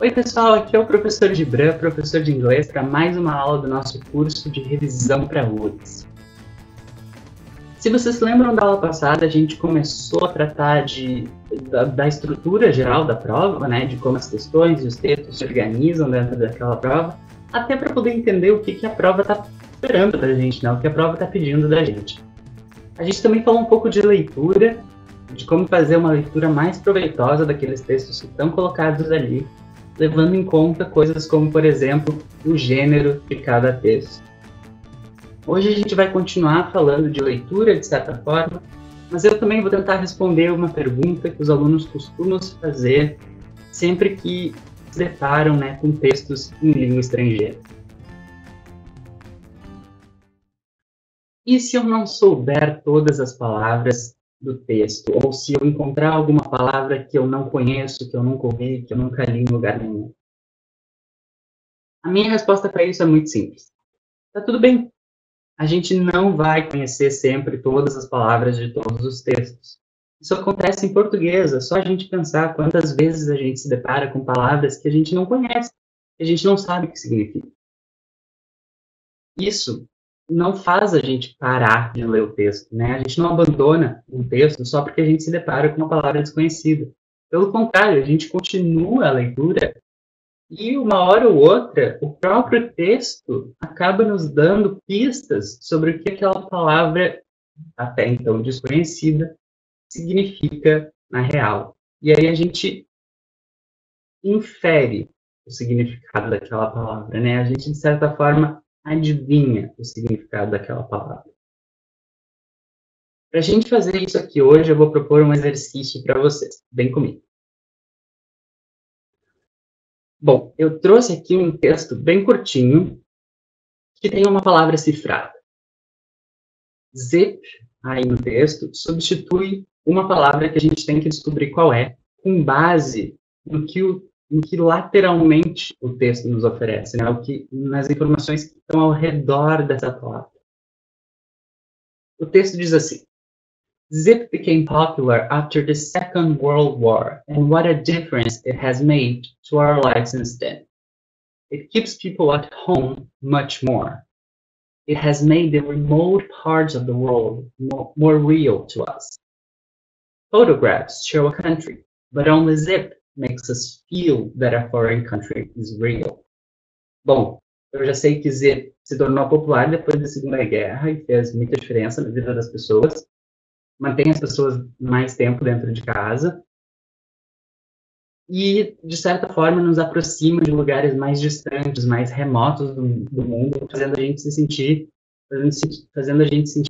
Oi pessoal, aqui é o professor Gibran, professor de inglês, para mais uma aula do nosso curso de revisão para UTS. Se vocês se lembram da aula passada, a gente começou a tratar da estrutura geral da prova, né, de como as questões e os textos se organizam dentro daquela prova, até para poder entender o que a prova está esperando da gente, né, o que a prova está pedindo da gente. A gente também falou um pouco de leitura, de como fazer uma leitura mais proveitosa daqueles textos que estão colocados ali, levando em conta coisas como, por exemplo, o gênero de cada texto. Hoje a gente vai continuar falando de leitura, de certa forma, mas eu também vou tentar responder uma pergunta que os alunos costumam se fazer sempre que se deparam, né, com textos em língua estrangeira. E se eu não souber todas as palavras do texto, ou se eu encontrar alguma palavra que eu não conheço, que eu nunca ouvi, que eu nunca li em lugar nenhum? A minha resposta para isso é muito simples. Tá tudo bem. A gente não vai conhecer sempre todas as palavras de todos os textos. Isso acontece em português, é só a gente pensar quantas vezes a gente se depara com palavras que a gente não conhece, que a gente não sabe o que significa. Isso não faz a gente parar de ler o texto, né? A gente não abandona um texto só porque a gente se depara com uma palavra desconhecida. Pelo contrário, a gente continua a leitura e uma hora ou outra, o próprio texto acaba nos dando pistas sobre o que aquela palavra, até então desconhecida, significa na real. E aí a gente infere o significado daquela palavra, né? A gente, de certa forma, adivinha o significado daquela palavra. Para a gente fazer isso aqui hoje, eu vou propor um exercício para vocês. Vem comigo. Bom, eu trouxe aqui um texto bem curtinho que tem uma palavra cifrada. Zip, aí no texto, substitui uma palavra que a gente tem que descobrir qual é, com base no que lateralmente o texto nos oferece, né? Nas informações que estão ao redor dessa palavra. O texto diz assim: Zip became popular after the Second World War, and what a difference it has made to our lives since then. It keeps people at home much more. It has made the remote parts of the world more real to us. Photographs show a country, but only Zip makes us feel that a foreign country is real. Bom, eu já sei que Zip se tornou popular depois da Segunda Guerra e fez muita diferença na vida das pessoas. Mantém as pessoas mais tempo dentro de casa e, de certa forma, nos aproxima de lugares mais distantes, mais remotos do mundo, fazendo a gente sentir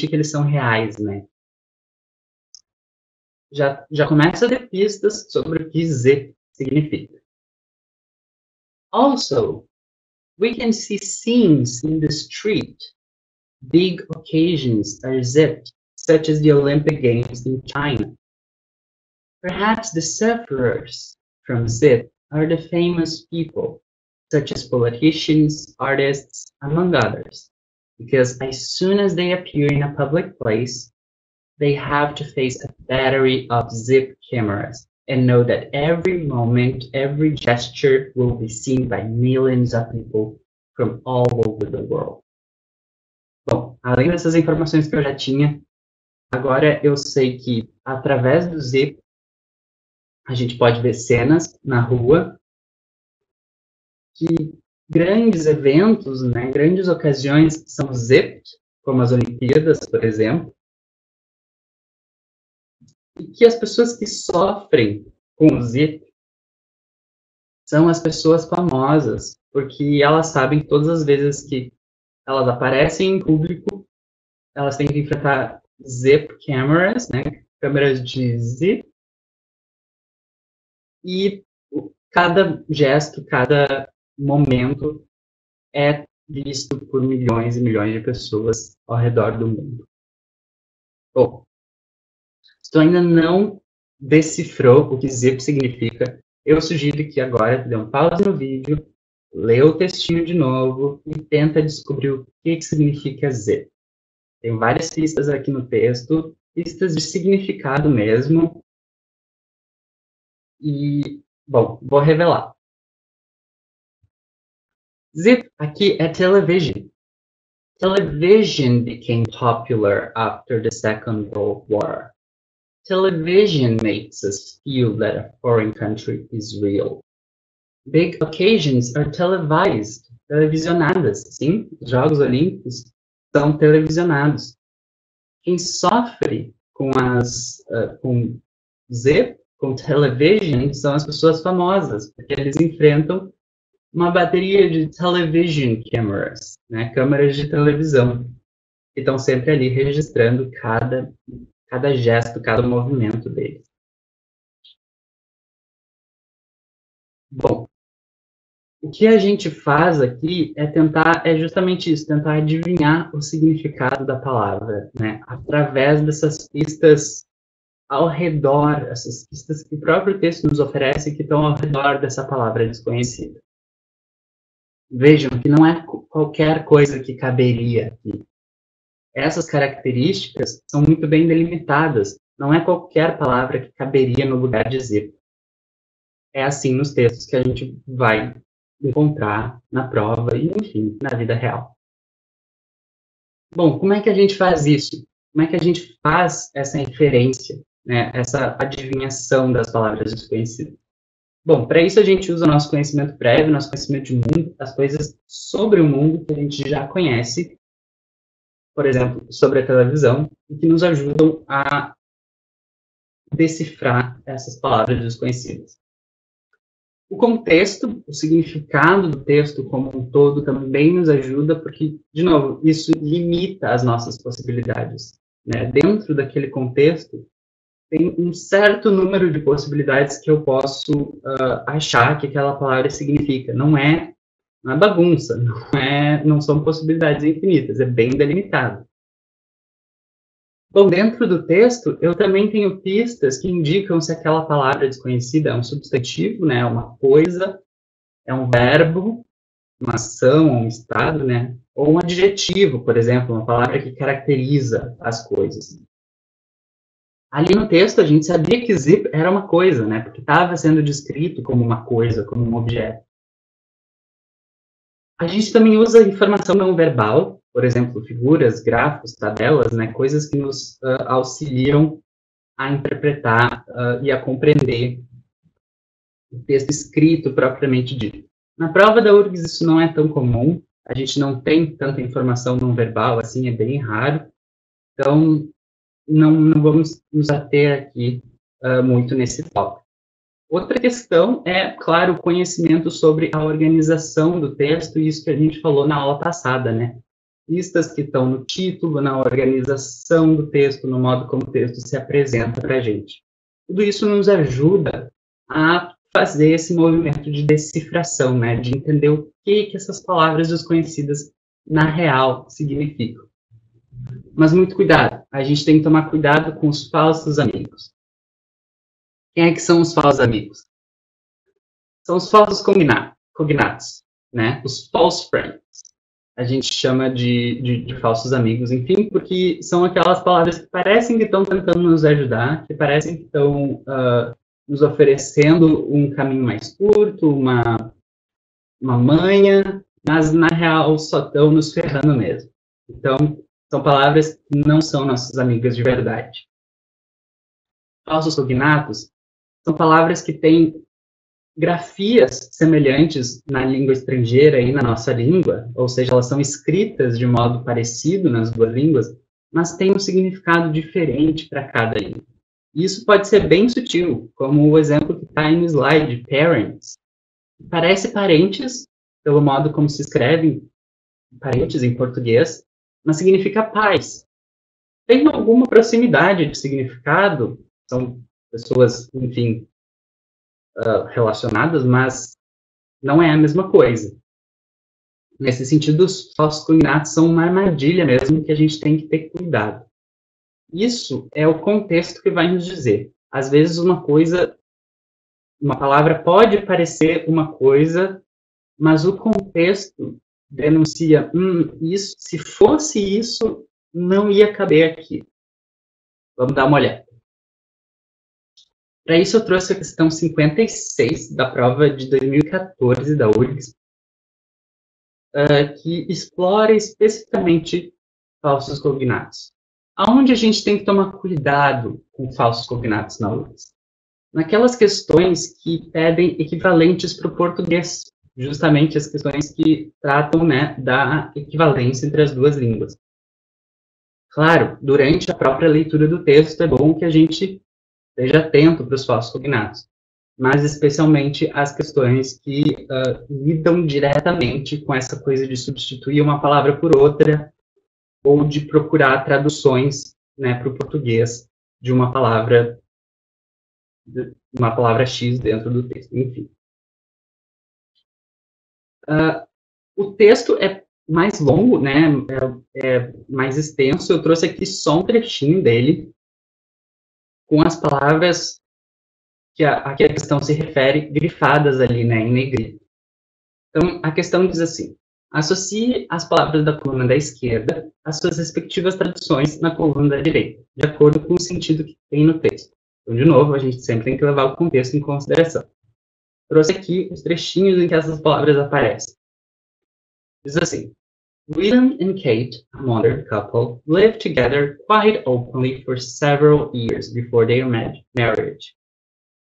que eles são reais, né? Já começa a ter pistas sobre o que Z significa. Also, we can see scenes in the street. Big occasions are zipped, such as the Olympic Games in China. Perhaps the sufferers from Zip are the famous people, such as politicians, artists, among others, because as soon as they appear in a public place, they have to face a battery of Zip cameras and know that every moment, every gesture will be seen by millions of people from all over the world. Bom, além dessas informações que eu já tinha, agora eu sei que através do Zip a gente pode ver cenas na rua que grandes eventos, né, grandes ocasiões são zipped, como as Olimpíadas, por exemplo, e que as pessoas que sofrem com o zip são as pessoas famosas, porque elas sabem que todas as vezes que elas aparecem em público, elas têm que enfrentar zip cameras, né, câmeras de zip, e cada gesto, cada momento é visto por milhões e milhões de pessoas ao redor do mundo. Bom, se tu ainda não decifrou o que zip significa, eu sugiro que agora tu dê um pause no vídeo, lê o textinho de novo e tenta descobrir o que significa zip. Tem várias pistas aqui no texto, pistas de significado mesmo. E, bom, vou revelar. Zip aqui é television. Television became popular after the Second World War. Television makes us feel that a foreign country is real. Big occasions are televised, televisionadas. Sim, os Jogos Olímpicos são televisionados. Quem sofre com Z, com television, são as pessoas famosas, porque eles enfrentam uma bateria de television cameras, né, câmeras de televisão, que estão sempre ali registrando cada gesto, cada movimento deles. Bom, o que a gente faz aqui é justamente isso, tentar adivinhar o significado da palavra, né, através dessas pistas ao redor, essas pistas que o próprio texto nos oferece, que estão ao redor dessa palavra desconhecida. Vejam que não é qualquer coisa que caberia aqui. Essas características são muito bem delimitadas. Não é qualquer palavra que caberia no lugar de zip. É assim nos textos que a gente vai encontrar na prova e, enfim, na vida real. Bom, como é que a gente faz isso? Como é que a gente faz essa inferência, né, essa adivinhação das palavras desconhecidas? Bom, para isso a gente usa o nosso conhecimento prévio, nosso conhecimento de mundo, as coisas sobre o mundo que a gente já conhece, por exemplo, sobre a televisão, e que nos ajudam a decifrar essas palavras desconhecidas. O contexto, o significado do texto como um todo também nos ajuda, porque, de novo, isso limita as nossas possibilidades, né? Dentro daquele contexto, tem um certo número de possibilidades que eu posso achar que aquela palavra significa. Não é bagunça, não são possibilidades infinitas, é bem delimitado. Bom, dentro do texto, eu também tenho pistas que indicam se aquela palavra desconhecida é um substantivo, né, uma coisa, é um verbo, uma ação, um estado, né, ou um adjetivo, por exemplo, uma palavra que caracteriza as coisas. Ali no texto, a gente sabia que zip era uma coisa, né, porque estava sendo descrito como uma coisa, como um objeto. A gente também usa informação não verbal, por exemplo, figuras, gráficos, tabelas, né, coisas que nos auxiliam a interpretar e a compreender o texto escrito propriamente dito. Na prova da URGS isso não é tão comum, a gente não tem tanta informação não verbal, assim, é bem raro, então não vamos nos ater aqui muito nesse tópico. Outra questão é, claro, o conhecimento sobre a organização do texto, e isso que a gente falou na aula passada, né? Listas que estão no título, na organização do texto, no modo como o texto se apresenta para a gente. Tudo isso nos ajuda a fazer esse movimento de decifração, né? De entender o que essas palavras desconhecidas na real significam. Mas muito cuidado, a gente tem que tomar cuidado com os falsos amigos. Quem é que são os falsos amigos? São os falsos cognatos, né? Os false friends. A gente chama de falsos amigos, enfim, porque são aquelas palavras que parecem que estão tentando nos ajudar, que parecem que estão nos oferecendo um caminho mais curto, uma manha, mas na real só estão nos ferrando mesmo. Então, são palavras que não são nossas amigas de verdade. Falsos cognatos são palavras que têm grafias semelhantes na língua estrangeira e na nossa língua, ou seja, elas são escritas de modo parecido nas duas línguas, mas têm um significado diferente para cada língua. Isso pode ser bem sutil, como o exemplo que está aí no slide, parents. Parece parentes, pelo modo como se escreve parentes em português, mas significa pais. Tem alguma proximidade de significado, são pessoas, enfim, relacionadas, mas não é a mesma coisa. Nesse sentido, os falsos cognatos são uma armadilha mesmo que a gente tem que ter cuidado. Isso é o contexto que vai nos dizer. Às vezes uma palavra pode parecer uma coisa, mas o contexto denuncia, isso, se fosse isso, não ia caber aqui. Vamos dar uma olhada. Para isso eu trouxe a questão 56 da prova de 2014 da URGS. que explora especificamente falsos cognatos. Aonde a gente tem que tomar cuidado com falsos cognatos na URGS? Naquelas questões que pedem equivalentes para o português, justamente as questões que tratam, né, da equivalência entre as duas línguas. Claro, durante a própria leitura do texto é bom que a gente esteja atento para os falsos cognatos, mas especialmente as questões que lidam diretamente com essa coisa de substituir uma palavra por outra ou de procurar traduções, né, para o português de uma palavra X dentro do texto, enfim. O texto é mais longo, né, é mais extenso. Eu trouxe aqui só um trechinho dele, com as palavras que a questão se refere, grifadas ali, né, em negrito. Então, a questão diz assim: associe as palavras da coluna da esquerda às suas respectivas traduções na coluna da direita, de acordo com o sentido que tem no texto. Então, de novo, a gente sempre tem que levar o contexto em consideração. Trouxe aqui os trechinhos em que essas palavras aparecem. Diz assim: William and Kate, a modern couple, lived together quite openly for several years before their marriage,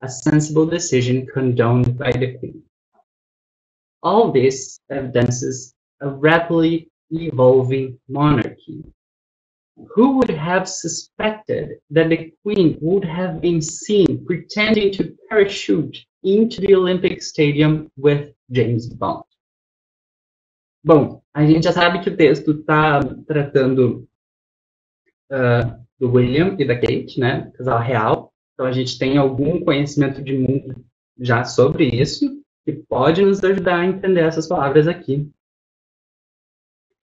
a sensible decision condoned by the Queen. All this evidences a rapidly evolving monarchy. Who would have suspected that the Queen would have been seen pretending to parachute into the Olympic Stadium with James Bond? Bom, a gente já sabe que o texto está tratando do William e da Kate, né, casal real. Então a gente tem algum conhecimento de mundo já sobre isso, que pode nos ajudar a entender essas palavras aqui.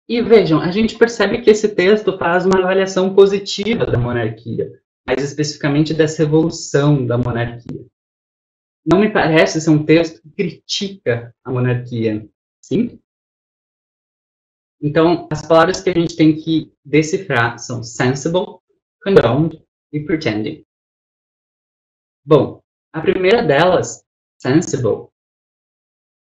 E vejam, a gente percebe que esse texto faz uma avaliação positiva da monarquia, mais especificamente dessa evolução da monarquia. Não me parece ser um texto que critica a monarquia, sim? Então, as palavras que a gente tem que decifrar são sensible, condoned e pretending. Bom, a primeira delas, sensible,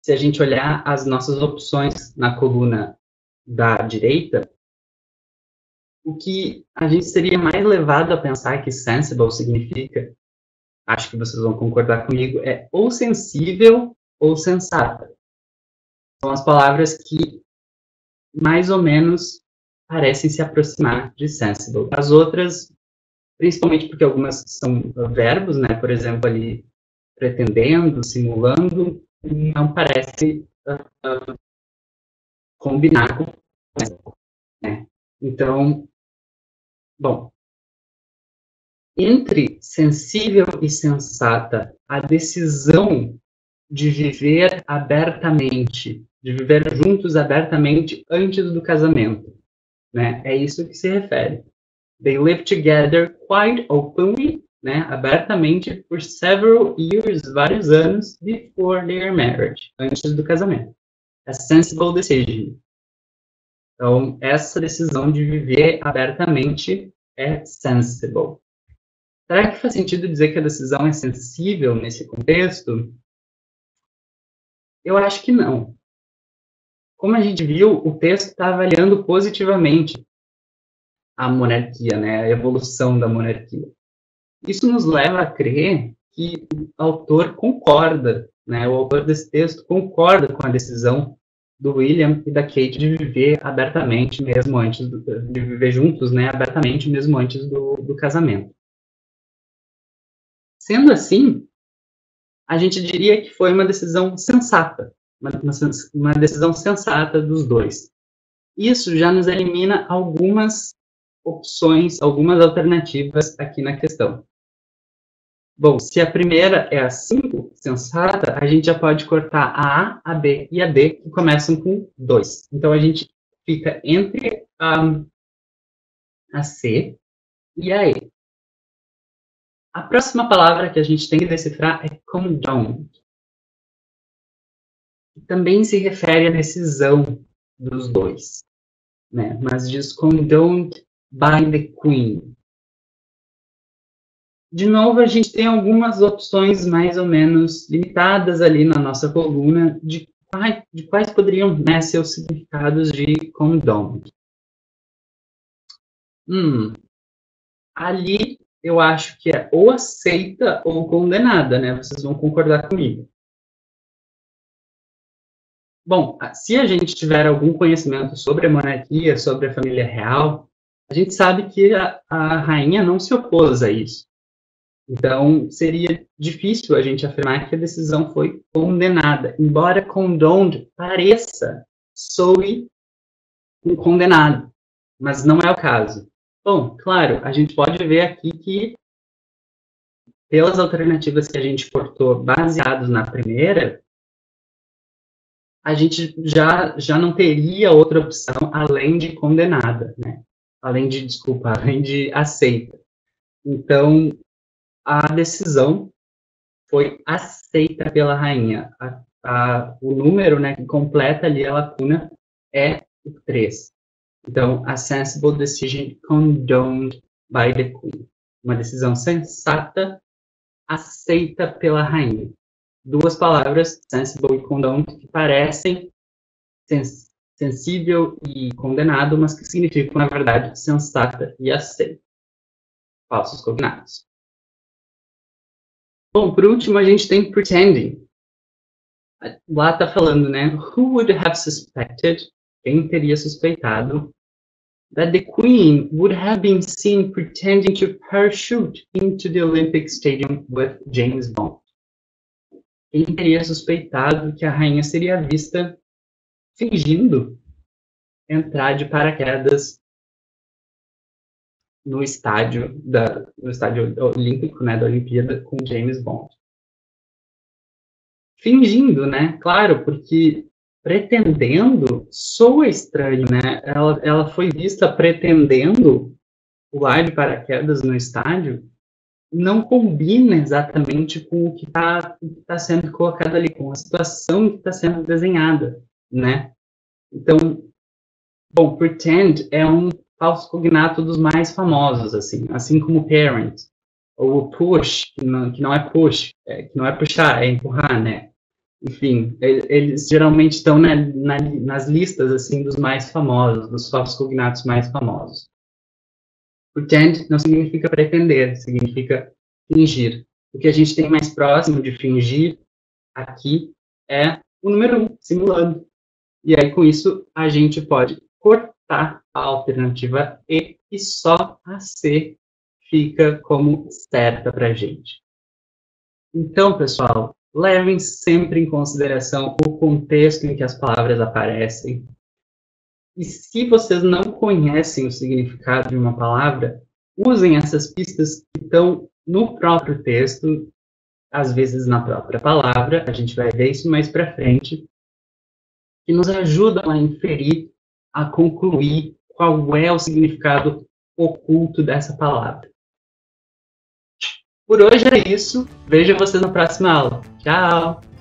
se a gente olhar as nossas opções na coluna da direita, o que a gente seria mais levado a pensar que sensible significa, acho que vocês vão concordar comigo, é ou sensível ou sensata. São as palavras que mais ou menos parecem se aproximar de sensible. As outras, principalmente porque algumas são verbos, né? Por exemplo, ali, pretendendo, simulando, não parece combinar com sensible, né? Então, bom, entre sensível e sensata, a decisão de viver abertamente, de viver juntos abertamente antes do casamento, né? É isso que se refere. They live together quite openly, né? Abertamente por several years, vários anos, before their marriage, antes do casamento. A sensible decision. Então, essa decisão de viver abertamente é sensible. Será que faz sentido dizer que a decisão é sensível nesse contexto? Eu acho que não. Como a gente viu, o texto está avaliando positivamente a monarquia, né, a evolução da monarquia. Isso nos leva a crer que o autor concorda, né, o autor desse texto concorda com a decisão do William e da Kate de viver abertamente mesmo antes de viver juntos, né, abertamente mesmo antes do casamento. Sendo assim, a gente diria que foi uma decisão sensata, uma decisão sensata dos dois. Isso já nos elimina algumas opções, algumas alternativas aqui na questão. Bom, se a primeira é a 5, sensata, a gente já pode cortar a A, a B e a D, que começam com 2. Então, a gente fica entre a C e a E. A próxima palavra que a gente tem que decifrar é condoned. Também se refere à decisão dos dois, né? Mas diz condoned by the Queen. De novo, a gente tem algumas opções mais ou menos limitadas ali na nossa coluna de de quais poderiam, né, ser os significados de condoned? Ali eu acho que é ou aceita ou condenada, né? Vocês vão concordar comigo. Bom, se a gente tiver algum conhecimento sobre a monarquia, sobre a família real, a gente sabe que a rainha não se opôs a isso. Então, seria difícil a gente afirmar que a decisão foi condenada, embora condoned pareça, soe um condenado, mas não é o caso. Bom, claro, a gente pode ver aqui que, pelas alternativas que a gente cortou baseados na primeira, a gente já não teria outra opção além de condenada, né? Além de aceita. Então, a decisão foi aceita pela rainha. O número, né, que completa ali a lacuna é o 3. Então, a sensible decision condoned by the queen. Uma decisão sensata, aceita pela rainha. Duas palavras, sensible e condoned, que parecem sensível e condenado, mas que significam, na verdade, sensata e aceita. Falsos cognatos. Bom, por último, a gente tem pretending. Lá está falando, né? Who would have suspected, quem teria suspeitado, that the Queen would have been seen pretending to parachute into the Olympic Stadium with James Bond? Quem teria suspeitado que a rainha seria vista fingindo entrar de paraquedas no estádio olímpico, né, da Olimpíada, com James Bond? Fingindo, né? Claro, porque pretendendo soa estranho, né? Ela foi vista pretendendo pular de paraquedas no estádio, não combina exatamente com o que tá sendo colocado ali, com a situação que está sendo desenhada, né? Então, bom, pretend é um falso cognato dos mais famosos, assim como parent, ou push, que não é push, que não é puxar, é empurrar, né? Enfim, eles geralmente estão nas listas, assim, dos mais famosos, dos falsos cognatos mais famosos. Pretend não significa pretender, significa fingir. O que a gente tem mais próximo de fingir aqui é o número 1, simulando. E aí, com isso, a gente pode cortar a alternativa E e só a C fica como certa para a gente. Então, pessoal, levem sempre em consideração o contexto em que as palavras aparecem. E se vocês não conhecem o significado de uma palavra, usem essas pistas que estão no próprio texto, às vezes na própria palavra, a gente vai ver isso mais para frente, que nos ajudam a inferir, a concluir qual é o significado oculto dessa palavra. Por hoje é isso. Vejo vocês na próxima aula. Tchau!